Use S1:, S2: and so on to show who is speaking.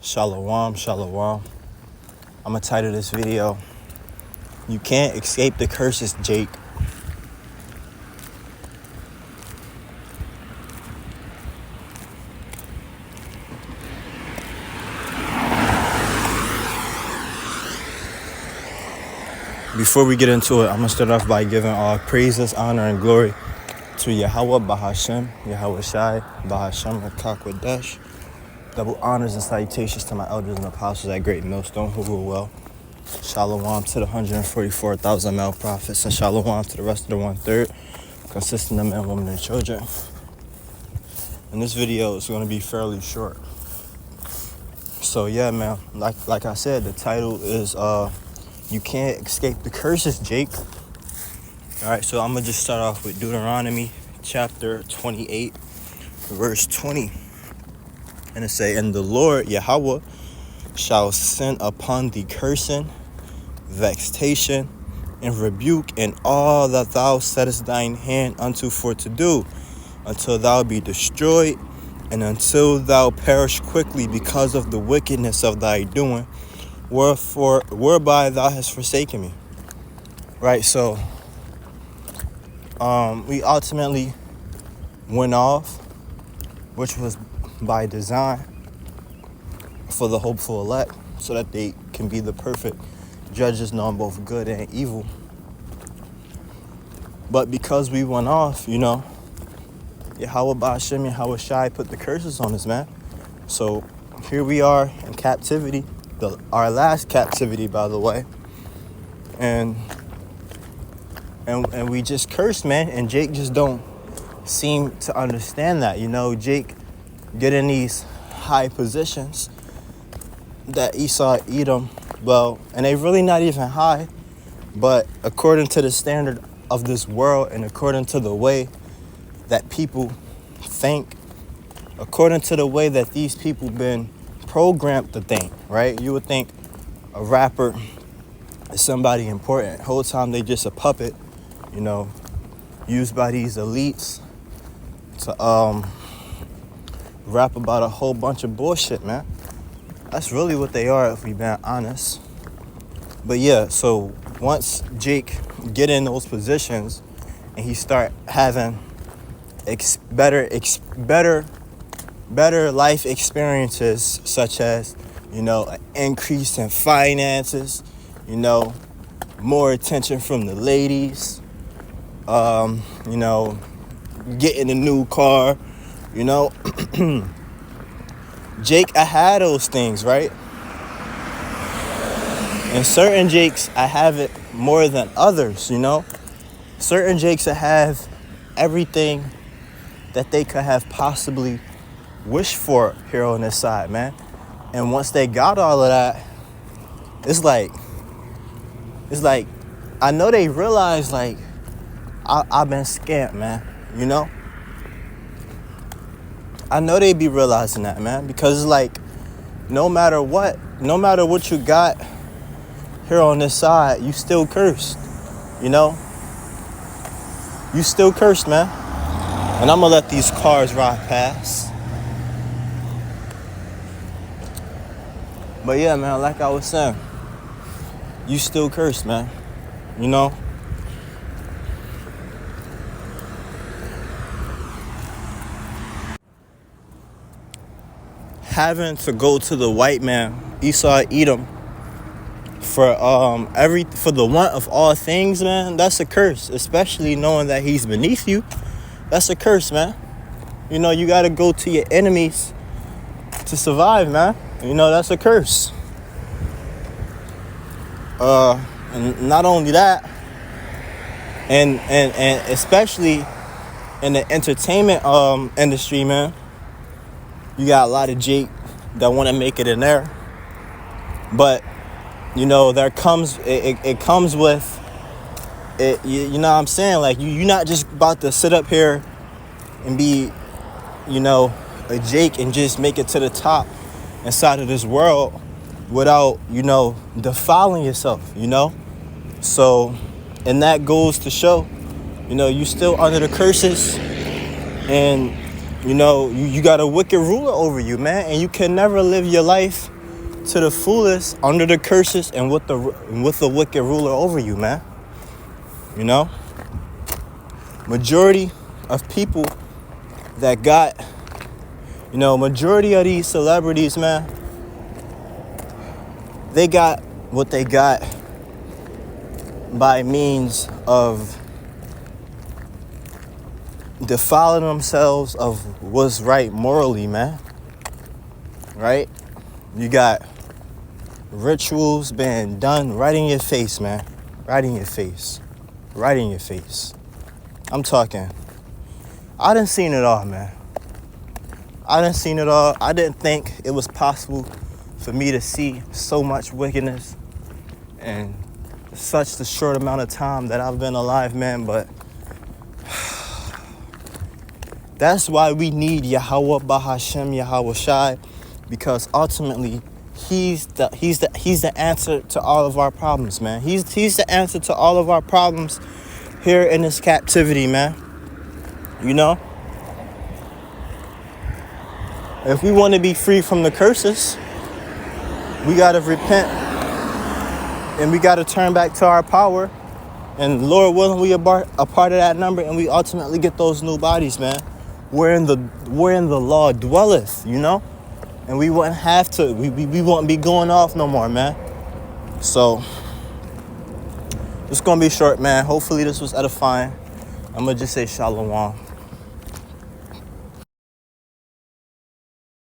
S1: Shalom, shalom. I'm gonna title this video, "You Can't Escape the Curses, Jake." Before we get into it, I'm gonna start off by giving all praises, honor, and glory to Yahweh Bahashem, Yahweh Shai, Bahashem Rakakwadesh. Double honors and salutations to my elders and apostles at Great Millstone who rule well. Shalom to the 144,000 male prophets, and shalom to the rest of the 1/3, consisting of men, women, and children. And this video is going to be fairly short. So yeah, man, like I said, the title is "You Can't Escape the Curses, Jake." All right, so I'm gonna just start off with Deuteronomy chapter 28, verse 20. And it say, "And the Lord Yahweh shall send upon thee cursing, vexation, and rebuke in all that thou settest thine hand unto for to do, until thou be destroyed, and until thou perish quickly because of the wickedness of thy doing, whereby thou hast forsaken me." Right, so we ultimately went off, which was by design for the hopeful elect, so that they can be the perfect judges, knowing both good and evil. But because we went off, Yahweh Ba'ashem, Yahweh Shai put the curses on us, man. So here we are in captivity, our last captivity, by the way, and we just cursed, man. And Jake just don't seem to understand that. Jake get in these high positions that Esau, Edom, and they really not even high, but according to the standard of this world and according to the way that people think, according to the way that these people been programmed to think, right? You would think a rapper is somebody important. The whole time they just a puppet, used by these elites to rap about a whole bunch of bullshit, man. That's really what they are, if we being honest. But yeah, so once Jake get in those positions and he start having better life experiences, such as an increase in finances, more attention from the ladies, getting a new car, Jake, I had those things, right? And certain Jakes, I have it more than others, Certain Jakes, I have everything that they could have possibly wished for here on this side, man. And once they got all of that, it's like, I know they realize, like, I've been scammed, man, I know they be realizing that, man, because it's like, no matter what you got here on this side, you still cursed, You still cursed, man. And I'm gonna let these cars ride past. But yeah, man, like I was saying, you still cursed, man, Having to go to the white man, Esau, Edom, for the want of all things, man, that's a curse. Especially knowing that he's beneath you, that's a curse, man. You gotta go to your enemies to survive, man. That's a curse. And not only that, and especially in the entertainment industry, man, you got a lot of Jake that want to make it in there, but there comes it comes with it. You know what I'm saying? Like you're not just about to sit up here and be a Jake and just make it to the top inside of this world without defiling yourself. So, and that goes to show you still under the curses, and You got a wicked ruler over you, man, and you can never live your life to the fullest under the curses and with the wicked ruler over you, man. Majority of people that got, majority of these celebrities, man, they got what they got by means of defiling themselves of what's right morally, man. Right? You got rituals being done right in your face, man. Right in your face. Right in your face. I'm talking. I done seen it all, man. I done seen it all. I didn't think it was possible for me to see so much wickedness in such the short amount of time that I've been alive, man. But that's why we need Yahweh Bahashem, Yahweh Shai, because ultimately he's the answer to all of our problems, man. He's the answer to all of our problems here in this captivity, man. If we want to be free from the curses, we got to repent and we got to turn back to our power. And Lord willing, we are a part of that number, and we ultimately get those new bodies, man. Wherein the law dwelleth, and we wouldn't have to. We wouldn't be going off no more, man. So it's gonna be short, man. Hopefully this was edifying. I'm gonna just say shalom.